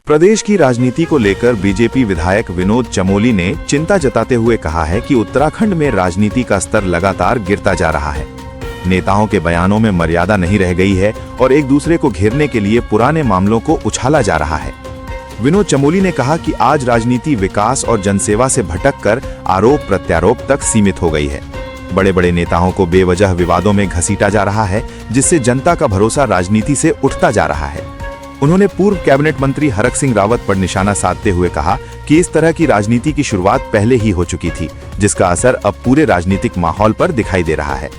प्रदेश की राजनीति को लेकर बीजेपी विधायक विनोद चमोली ने चिंता जताते हुए कहा है कि उत्तराखंड में राजनीति का स्तर लगातार गिरता जा रहा है। नेताओं के बयानों में मर्यादा नहीं रह गई है और एक दूसरे को घेरने के लिए पुराने मामलों को उछाला जा रहा है। विनोद चमोली ने कहा कि आज राजनीति विकास और जनसेवा से भटककर आरोप प्रत्यारोप तक सीमित हो गई है। बड़े बड़े नेताओं को बेवजह विवादों में घसीटा जा रहा है, जिससे जनता का भरोसा राजनीति से उठता जा रहा है। उन्होंने पूर्व कैबिनेट मंत्री हरक सिंह रावत पर निशाना साधते हुए कहा कि इस तरह की राजनीति की शुरुआत पहले ही हो चुकी थी, जिसका असर अब पूरे राजनीतिक माहौल पर दिखाई दे रहा है।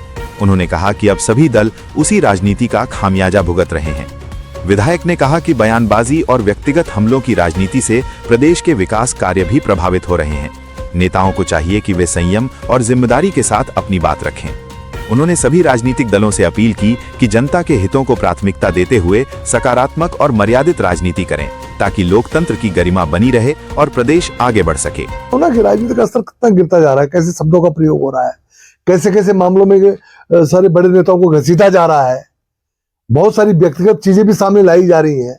उन्होंने कहा कि अब सभी दल उसी राजनीति का खामियाजा भुगत रहे हैं। विधायक ने कहा कि बयानबाजी और व्यक्तिगत हमलों की राजनीति से प्रदेश के विकास कार्य भी प्रभावित हो रहे हैं। नेताओं को चाहिए कि वे संयम और जिम्मेदारी के साथ अपनी बात रखें। उन्होंने सभी राजनीतिक दलों से अपील की कि जनता के हितों को प्राथमिकता देते हुए सकारात्मक और मर्यादित राजनीति करें, ताकि लोकतंत्र की गरिमा बनी रहे और प्रदेश आगे बढ़ सके। राजनीति का स्तर कितना गिरता जा रहा है, कैसे शब्दों का प्रयोग हो रहा है, कैसे कैसे मामलों में सारे बड़े नेताओं को घसीटा जा रहा है, बहुत सारी व्यक्तिगत चीजें भी सामने लाई जा रही हैं।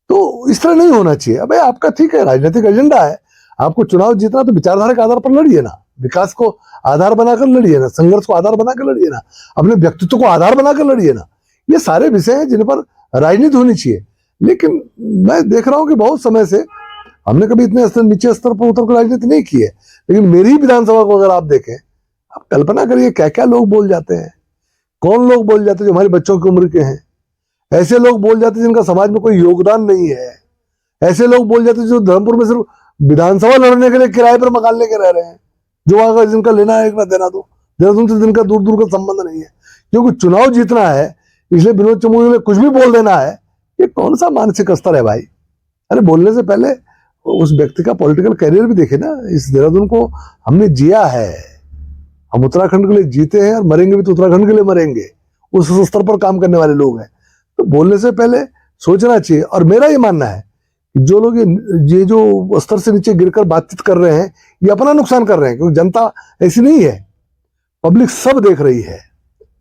तो इस तरह नहीं होना चाहिए। अबे आपका ठीक है, राजनीतिक एजेंडा है, आपको चुनाव जीतना तो विचारधारा के आधार पर लड़िए ना, विकास को आधार बनाकर लड़िए ना, संघर्ष को आधार बनाकर लड़िए ना, अपने व्यक्तित्व को आधार बनाकर लड़िए ना। ये सारे विषय हैं जिन पर राजनीति होनी चाहिए। लेकिन मैं देख रहा हूं कि बहुत समय से हमने कभी इतने नीचे स्तर पर उतर कर राजनीति नहीं की है। लेकिन मेरी विधानसभा को अगर आप देखें, आप कल्पना करिए क्या क्या लोग बोल जाते हैं, कौन लोग बोल जाते हैं जो हमारे बच्चों की उम्र के हैं। ऐसे लोग बोल जाते हैं जिनका समाज में कोई योगदान नहीं है। ऐसे लोग बोल जाते हैं जो धर्मपुर में सिर्फ विधानसभा लड़ने के लिए किराए पर मकान लेके रह रहे हैं, जो अगर जिनका लेना है ना देना दो, देहरादून से जिनका दूर दूर का संबंध नहीं है। क्योंकि चुनाव जीतना है, इसलिए विनोद चमोली ने कुछ भी बोल देना है। ये कौन सा मानसिक स्तर है भाई? अरे बोलने से पहले उस व्यक्ति का पॉलिटिकल करियर भी देखे ना। इस देहरादून को हमने जिया है, हम उत्तराखंड के लिए जीते हैं और मरेंगे भी तो उत्तराखंड के लिए मरेंगे। उस स्तर पर काम करने वाले लोग हैं। तो बोलने से पहले सोचना चाहिए। और मेरा ये मानना है कि जो लोग ये जो स्तर से नीचे गिरकर बातचीत कर रहे हैं, ये अपना नुकसान कर रहे हैं। क्योंकि जनता ऐसी नहीं है, पब्लिक सब देख रही है,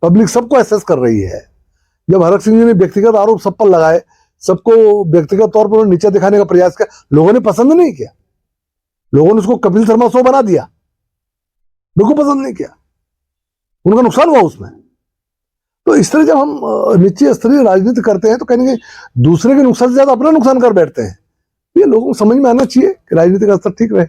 पब्लिक सबको एसेस कर रही है। जब हरक सिंह जी ने व्यक्तिगत आरोप सब पर लगाए, सबको व्यक्तिगत तौर पर नीचे दिखाने का प्रयास किया, लोगों ने पसंद नहीं किया। लोगों ने उसको कपिल शर्मा शो बना दिया, बिल्कुल पसंद नहीं किया, उनका नुकसान हुआ उसमें। तो इस तरह जब हम निश्चित स्तरीय राजनीति करते हैं तो कहेंगे दूसरे के नुकसान से ज्यादा अपना नुकसान कर बैठते हैं। ये लोगों को समझ में आना चाहिए कि राजनीति का स्तर ठीक रहे।